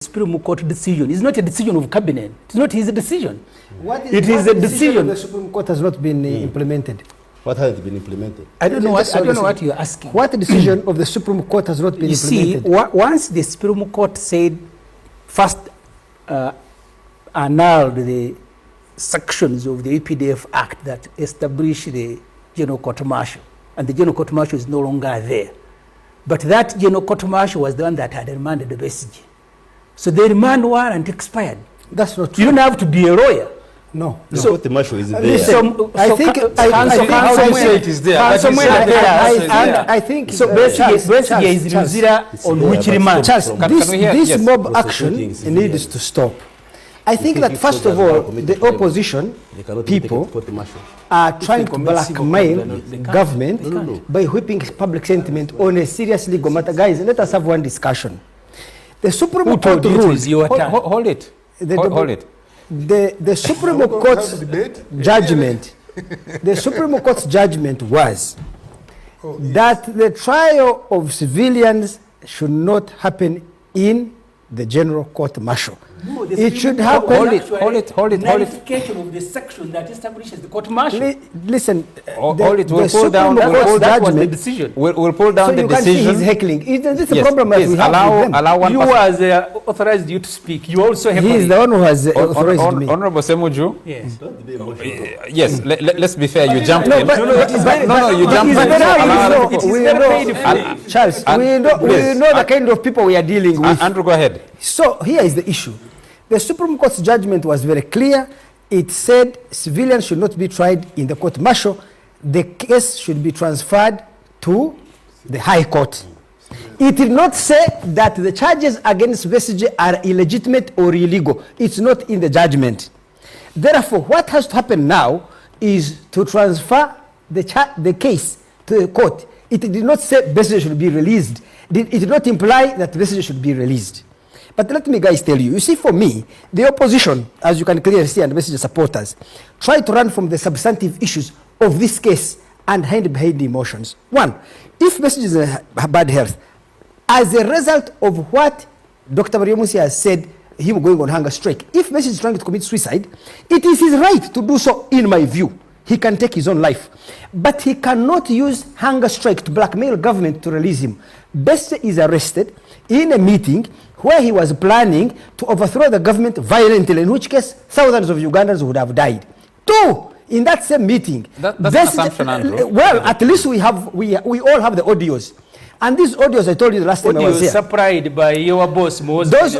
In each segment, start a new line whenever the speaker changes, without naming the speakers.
Supreme Court decision. It's not a decision of cabinet. It's not his decision.
It is a decision. The Supreme Court has not been implemented.
What has been implemented?
I don't know what you're asking.
What decision of the Supreme Court has not been implemented?
You see, once the Supreme Court said, first annulled the sections of the EPDF Act that establish the General Court Martial, and the General Court Martial is no longer there. But that General Court Martial was the one that had remanded the Besigye. So the remand warrant expired.
That's not true.
You don't have to be a lawyer.
No.
So the marshal is there.
I think
it is there.
I think
so. Besigye is in Luzira on which remand?
This mob action needs to stop. I think that first of all, the opposition people are trying to blackmail the government by whipping public sentiment on a serious legal matter. Guys, let us have one discussion. The Supreme Court rules.
Hold it.
The Supreme Court's judgment. The Supreme Court's judgment was that the trial of civilians should not happen in the General Court Martial.
No,
it should happen.
Hold it.
Nullification of the section that establishes the court martial.
Listen.
Hold it. We'll pull down the decision. We'll pull down the decision.
So you can see he's heckling. This is a problem that we have with them.
Allow one person. You as authorized you to speak. You also have.
He is the one who has authorized me.
Honorable Ssemujju.
Yes.
Yes. Let's be fair. You jumped in.
No.
You jumped
in. Charles, we know the kind of people we are dealing with.
Andrew, go ahead.
So here is the issue. The Supreme Court's judgment was very clear. It said civilians should not be tried in the court martial. The case should be transferred to the High Court. It did not say that the charges against Besigye are illegitimate or illegal. It's not in the judgment. Therefore, what has to happen now is to transfer the case to the court. It did not say Besigye should be released. It did not imply that Besigye should be released. But let me guys tell you, you see, for me, the opposition, as you can clearly see, and Besigye supporters, try to run from the substantive issues of this case and hide behind the emotions. One, if Besigye is in bad health, as a result of what Dr. Musi has said, him going on hunger strike, if Besigye is trying to commit suicide, it is his right to do so, in my view. He can take his own life. But he cannot use hunger strike to blackmail government to release him. Besigye is arrested in a meeting where he was planning to overthrow the government violently, in which case thousands of Ugandans would have died. Two, in that same meeting,
that's an assumption, Andrew.
Well, at least we all have the audios. And these audios, I told you the last time I was here.
Supplied by your boss, Moses.
Those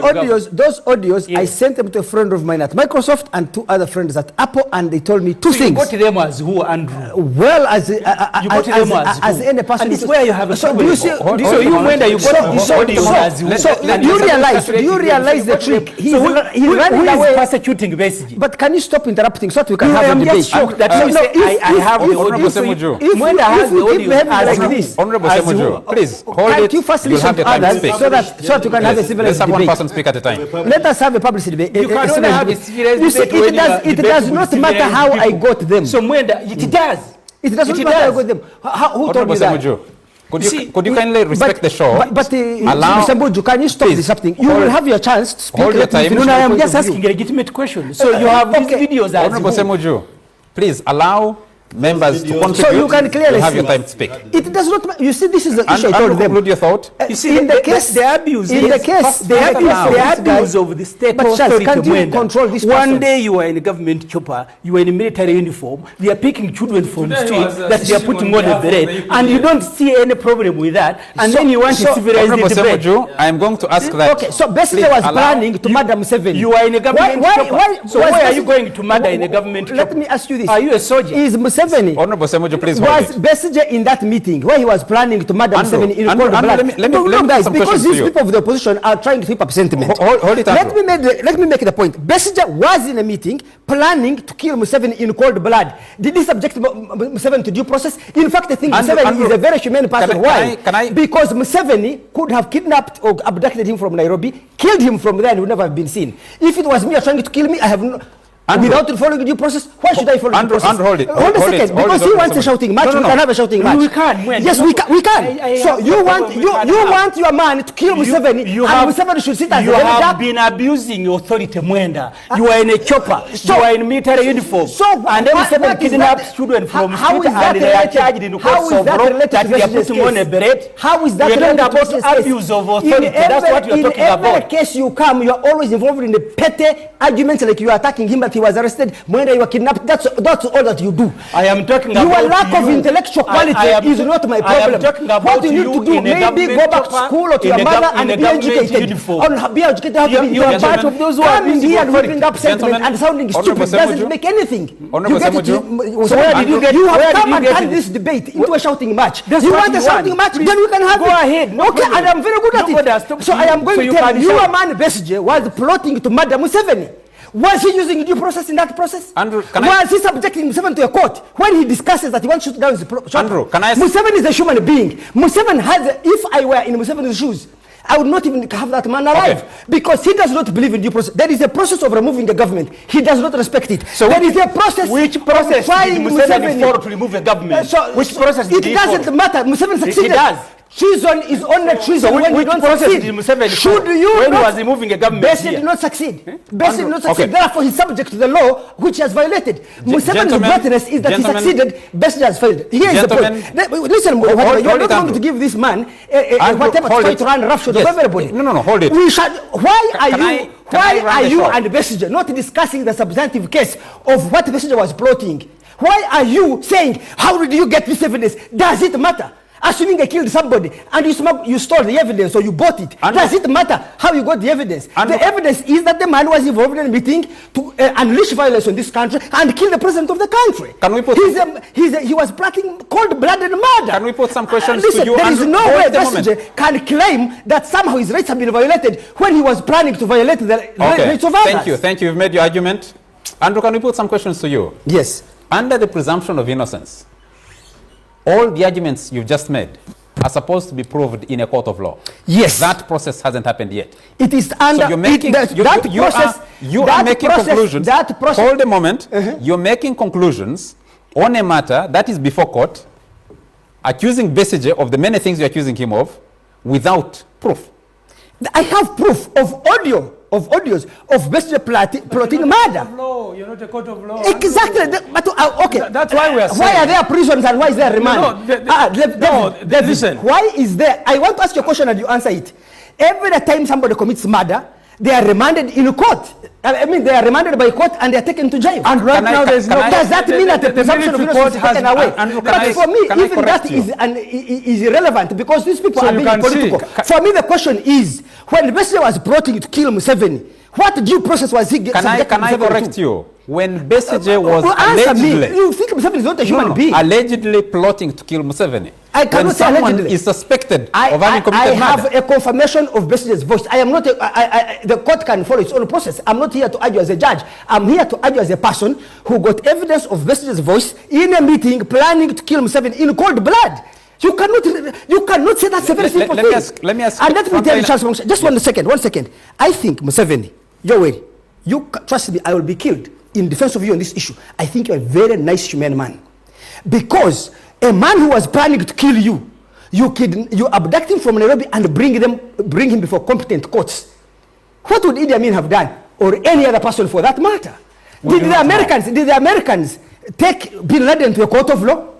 audios, yes. I sent them to a friend of mine at Microsoft and two other friends at Apple, and they told me two things.
You got them as who, Andrew?
Well, as any person.
And it's where you have a
so do you see?
So you Mwenda, you got these audios as who?
So do you realize the trick? He's running away.
Persecuting Besigye.
But can you stop interrupting so that we can have a debate?
I'm just shocked that I have the audio.
If Mwenda has the audio like this.
Honorable Ssemujju, please. Hold
Can't
it.
you first listen to others so that you can have a civilized debate?
Let's have one person speak at a time.
Let us have a public debate.
You can only have a civilized debate.
It does not matter how I got them.
So Mwenda, it does.
It doesn't matter how I got them. Who told you that?
Could you kindly respect the show?
But Ssemujju, can you stop disrupting? You will have your chance to speak.
Hold your time.
No, I am just asking a legitimate question. So you have these videos as
Honorable Ssemujju, please allow members to contribute.
So you can clearly
have your time to speak.
It does not. You see, this is the issue I told them.
Conclude your thought.
You see, in the case, the abuse.
In the case, the
abuse of the state authority.
Can't you control this person?
One day you are in a government chopper, you are in a military uniform, they are picking children from the street that they are putting on a beret, and you don't see any problem with that, and then you want to civilize the debate.
I am going to ask that.
Okay, so Besigye was planning to murder Museveni.
You are in a government chopper. So why are you going to murder in a government chopper?
Let me ask you this.
Are you a soldier?
Is Museveni?
Honorable Ssemujju, please hold
was Besigye in that meeting where he was planning to murder Museveni in cold blood?
Let me
guys, because these people of the opposition are trying to whip up sentiment.
Hold it,
let me make the point. Besigye was in a meeting planning to kill Museveni in cold blood. Did he subject Museveni to due process? In fact, I think Museveni is a very humane person. Why? Because Museveni could have kidnapped or abducted him from Nairobi, killed him from there, and would never have been seen. If it was me trying to kill me, without following due process. Why should I follow due process?
Hold it.
Hold a second, because he wants a shouting match. We can have a shouting match.
We can.
Yes, we can. So you want your man to kill Museveni, and Museveni should sit as a
You have been abusing authority, Mwenda. You are in a chopper. You are in military uniform. And then Museveni kidnaps children from street and they are charged in courts of law that they are putting on a beret.
How is that
related about abuse of authority? That's what you are talking about.
In every case you come, you are always involved in the petty arguments, like you are attacking him that he was arrested, Mwenda, you were kidnapped. That's all that you do.
I am talking about
your lack of intellectual quality is not my problem.
I am talking about
what you need to do, maybe go back to school or to your mother and be educated. Be educated.
You are part of those who are
coming here and whipping up sentiment and sounding stupid doesn't make anything.
So
where did you get? You have come and turned this debate into a shouting match. You want a shouting match? Then we can have it.
Go ahead.
Okay, and I'm very good at it. So I am going to tell you, a man Besigye was plotting to murder Museveni. Was he using due process in that process?
Andrew,
was he subjecting Museveni to a court when he discusses that he wants to shoot down his
Andrew, can I
Museveni is a human being. Museveni has, if I were in Museveni's shoes, I would not even have that man alive, because he does not believe in due process. There is a process of removing the government. He does not respect it.
So
there is a process.
Which process did Museveni follow to remove the government? Which process did he follow?
It doesn't matter. Museveni succeeded.
It does.
Treason is only treason when you don't succeed.
Should you when he was removing a government?
Besigye did not succeed. Besigye did not succeed. Therefore, he's subject to the law which he has violated. Museveni's greatness is that he succeeded. Besigye has failed. Here is the point. Listen, you are not going to give this man whatever to try to run roughshod of everybody.
No, hold it.
Why are you and Besigye not discussing the substantive case of what Besigye was plotting? Why are you saying, how did you get this evidence? Does it matter? Assuming I killed somebody and you stole the evidence or you bought it, does it matter how you got the evidence? The evidence is that the man was involved in a meeting to unleash violence in this country and kill the president of the country.
Can we put
he was plotting cold-blooded murder.
Can we put some questions
listen,
to you?
There is no way Besigye can claim that somehow his rights have been violated when he was planning to violate the rights of others.
Thank you. You've made your argument. Andrew, can we put some questions to you?
Yes.
Under the presumption of innocence, all the arguments you've just made are supposed to be proved in a court of law.
Yes.
That process hasn't happened yet.
It is under...
So you're making, you are making conclusions. Hold a moment. You're making conclusions on a matter that is before court, accusing Besigye of the many things you're accusing him of, without proof.
I have proof of audios of Besigye plotting murder.
You're not a court of law.
Exactly. But okay.
That's why we are saying.
Why are there prisons and why is there remand?
Listen.
Why is there? I want to ask you a question and you answer it. Every time somebody commits murder, they are remanded in court. I mean, they are remanded by court and they are taken to jail.
And right now, there is no.
Does that mean that the presumption of innocence is taken away? But for me, even that is irrelevant because these people are being political. For me, the question is, when Besigye was plotting to kill Museveni, what due process was he subjecting
Can I correct you? When Besigye was allegedly...
You think Museveni is not a human being?
Allegedly plotting to kill Museveni.
I cannot say allegedly.
Someone is suspected of having committed murder.
I have a confirmation of Besigye's voice. I am not the court can follow its own process. I'm not here to argue as a judge. I'm here to argue as a person who got evidence of Besigye's voice in a meeting planning to kill Museveni in cold blood. You cannot say that's a very simple thing.
Let me ask.
And let me tell you, just 1 second. I think Museveni, your way, you trust me, I will be killed in defense of you on this issue. I think you're a very nice human man. Because a man who was planning to kill you, you abduct him from Nairobi and bring him before competent courts. What would Idi Amin have done? Or any other person for that matter? Did the Americans take Bin Laden to a court of law?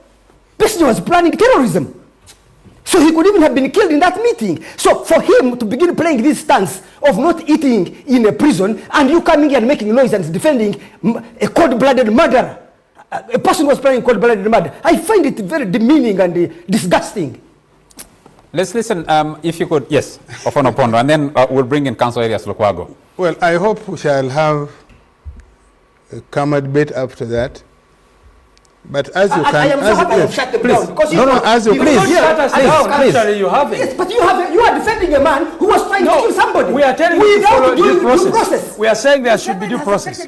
Besigye was planning terrorism. So he could even have been killed in that meeting. So for him to begin playing this stance of not eating in a prison and you coming here and making noise and defending a cold-blooded murderer, a person who was planning cold-blooded murder, I find it very demeaning and disgusting.
Let's listen, if you could, yes, Ofono Pondo, and then we'll bring in Council Arias Lukwago.
Well, I hope we shall have a calmer debate after that. But as you can,
I am so happy to shut them down because
as you
please.
You have it.
Yes, but you are defending a man who was trying to kill somebody.
We are telling you to follow due process. We are saying there should be due process.